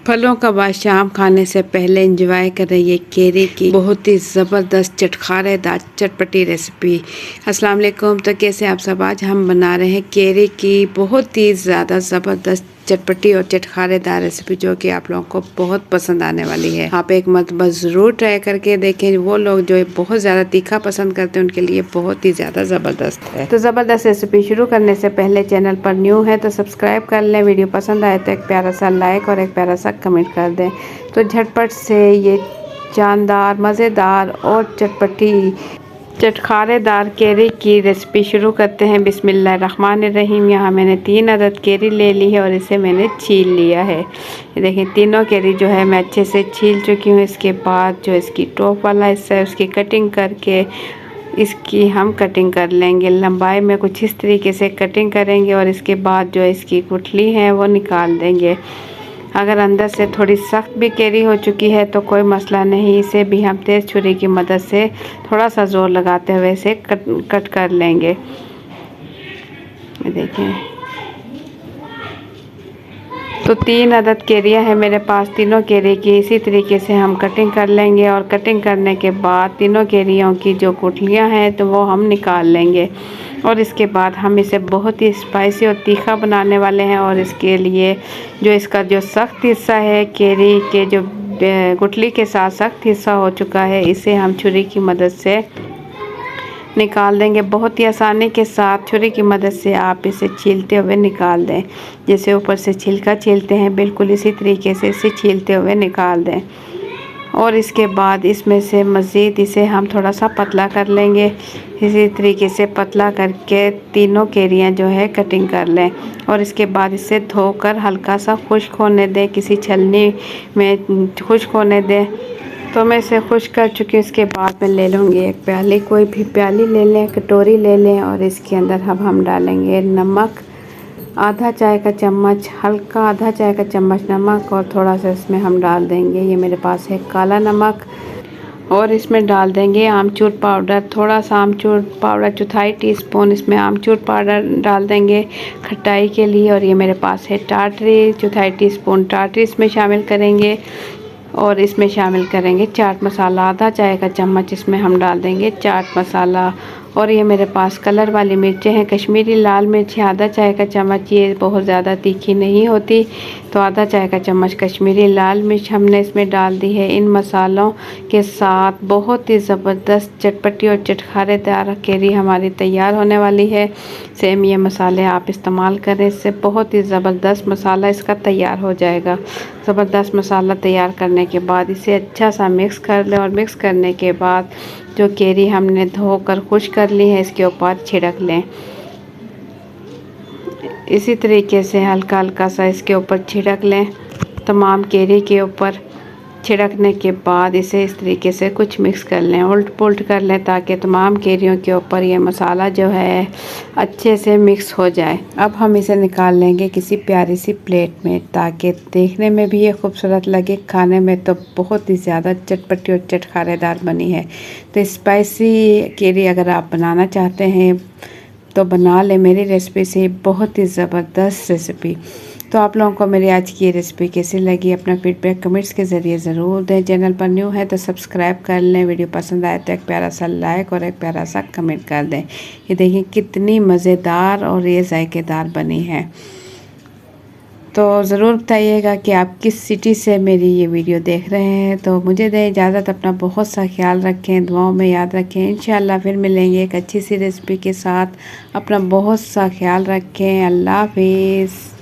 फलों का बादशाह खाने से पहले एंजॉय करें ये केरी की बहुत ही ज़बरदस्त चटखारेदार चटपटी रेसिपी। अस्सलाम वालेकुम। तो कैसे आप सब? आज हम बना रहे हैं केरी की बहुत ही ज़्यादा ज़बरदस्त चटपटी और चटखारेदार रेसिपी, जो कि आप लोगों को बहुत पसंद आने वाली है। आप एक मरतबा ज़रूर ट्राई करके देखें। वो लोग जो बहुत ज़्यादा तीखा पसंद करते हैं उनके लिए बहुत ही ज़्यादा ज़बरदस्त है। तो ज़बरदस्त रेसिपी शुरू करने से पहले चैनल पर न्यू है तो सब्सक्राइब कर लें। वीडियो पसंद आए तो एक प्यारा सा लाइक और एक प्यारा सा कमेंट कर दें। तो झटपट से ये जानदार, मज़ेदार और चटपटी चटखारेदार केरी की रेसिपी शुरू करते हैं। बिस्मिल्लाहिर्रहमानिर्रहीम। यहाँ मैंने 3 अदद केरी ले ली है और इसे मैंने छील लिया है। ये देखें, तीनों केरी जो है मैं अच्छे से छील चुकी हूँ। इसके बाद जो इसकी टॉप वाला हिस्सा है उसकी कटिंग करके इसकी हम कटिंग कर लेंगे। लंबाई में कुछ इस तरीके से कटिंग करेंगे और इसके बाद जो इसकी गुठली है वो निकाल देंगे। अगर अंदर से थोड़ी सख्त भी केरी हो चुकी है तो कोई मसला नहीं, इसे भी हम तेज़ छुरी की मदद से थोड़ा सा ज़ोर लगाते हुए इसे कट कर लेंगे। देखें, तो 3 अदद केरियाँ हैं मेरे पास। तीनों केरी की इसी तरीके से हम कटिंग कर लेंगे और कटिंग करने के बाद तीनों केरियों की जो गुठलियाँ हैं तो वो हम निकाल लेंगे। और इसके बाद हम इसे बहुत ही स्पाइसी और तीखा बनाने वाले हैं। और इसके लिए जो इसका जो सख्त हिस्सा है, केरी के जो गुठली के साथ सख्त हिस्सा हो चुका है, इसे हम छुरी की मदद से निकाल देंगे। बहुत ही आसानी के साथ छुरी की मदद से आप इसे छीलते हुए निकाल दें। जैसे ऊपर से छिलका छीलते हैं, बिल्कुल इसी तरीके से इसे छीलते हुए निकाल दें। और इसके बाद इसमें से मज़ीद इसे हम थोड़ा सा पतला कर लेंगे। इसी तरीके से पतला करके तीनों केरियाँ जो है कटिंग कर लें। और इसके बाद इसे धोकर हल्का सा खुश्क होने दें, किसी छलनी में खुश्क होने दें। तो मैं इसे खुश्क कर चुकी हूँ। इसके बाद मैं ले लूँगी एक प्याली, कोई भी प्याली ले लें, कटोरी ले लें। और इसके अंदर अब हम डालेंगे नमक, आधा चाय का चम्मच, हल्का आधा चाय का चम्मच नमक। और थोड़ा सा इसमें हम डाल देंगे, ये मेरे पास है काला नमक। और इसमें डाल देंगे आमचूर पाउडर, थोड़ा सा आमचूर पाउडर, 1/4 टीस्पून इसमें आमचूर पाउडर डाल देंगे खटाई के लिए। और ये मेरे पास है टाटरी, 1/4 टीस्पून टाटरी इसमें शामिल करेंगे। और इसमें शामिल करेंगे चाट मसाला, आधा चाय का चम्मच इसमें हम डाल देंगे चाट मसाला। और ये मेरे पास कलर वाली मिर्चें हैं, कश्मीरी लाल मिर्च है, आधा चाय का चम्मच। ये बहुत ज़्यादा तीखी नहीं होती तो आधा चाय का चम्मच कश्मीरी लाल मिर्च हमने इसमें डाल दी है। इन मसालों के साथ बहुत ही ज़बरदस्त चटपटी और चटखारेदार केरी हमारी तैयार होने वाली है। सेम ये मसाले आप इस्तेमाल करें, इससे बहुत ही ज़बरदस्त मसाला इसका तैयार हो जाएगा। ज़बरदस्त मसाला तैयार करने के बाद इसे अच्छा सा मिक्स कर लें। और मिक्स करने के बाद जो केरी हमने धोकर खुश्क कर ली है इसके ऊपर छिड़क लें। इसी तरीके से हल्का हल्का सा इसके ऊपर छिड़क लें। तमाम केरी के ऊपर छिड़कने के बाद इसे इस तरीके से कुछ मिक्स कर लें, उल्ट पुल्ट कर लें, ताकि तमाम केरियों के ऊपर ये मसाला जो है अच्छे से मिक्स हो जाए। अब हम इसे निकाल लेंगे किसी प्यारी सी प्लेट में, ताकि देखने में भी ये खूबसूरत लगे, खाने में तो बहुत ही ज़्यादा चटपटी और चटखारेदार बनी है। तो स्पाइसी केरी अगर आप बनाना चाहते हैं तो बना लें मेरी रेसिपी से, बहुत ही ज़बरदस्त रेसिपी। तो आप लोगों को मेरी आज की ये रेसिपी कैसी लगी, अपना फीडबैक कमेंट्स के ज़रिए ज़रूर दें। चैनल पर न्यू है तो सब्सक्राइब कर लें। वीडियो पसंद आए तो एक प्यारा सा लाइक और एक प्यारा सा कमेंट कर दें। ये देखिए कितनी मज़ेदार और ये जायकेदार बनी है। तो ज़रूर बताइएगा कि आप किस सिटी से मेरी ये वीडियो देख रहे हैं। तो मुझे दें इजाज़त, अपना बहुत सा ख्याल रखें, दुआओं में याद रखें। इंशाल्लाह फिर मिलेंगे एक अच्छी सी रेसिपी के साथ। अपना बहुत सा ख्याल रखें। अल्लाह हाफिज़।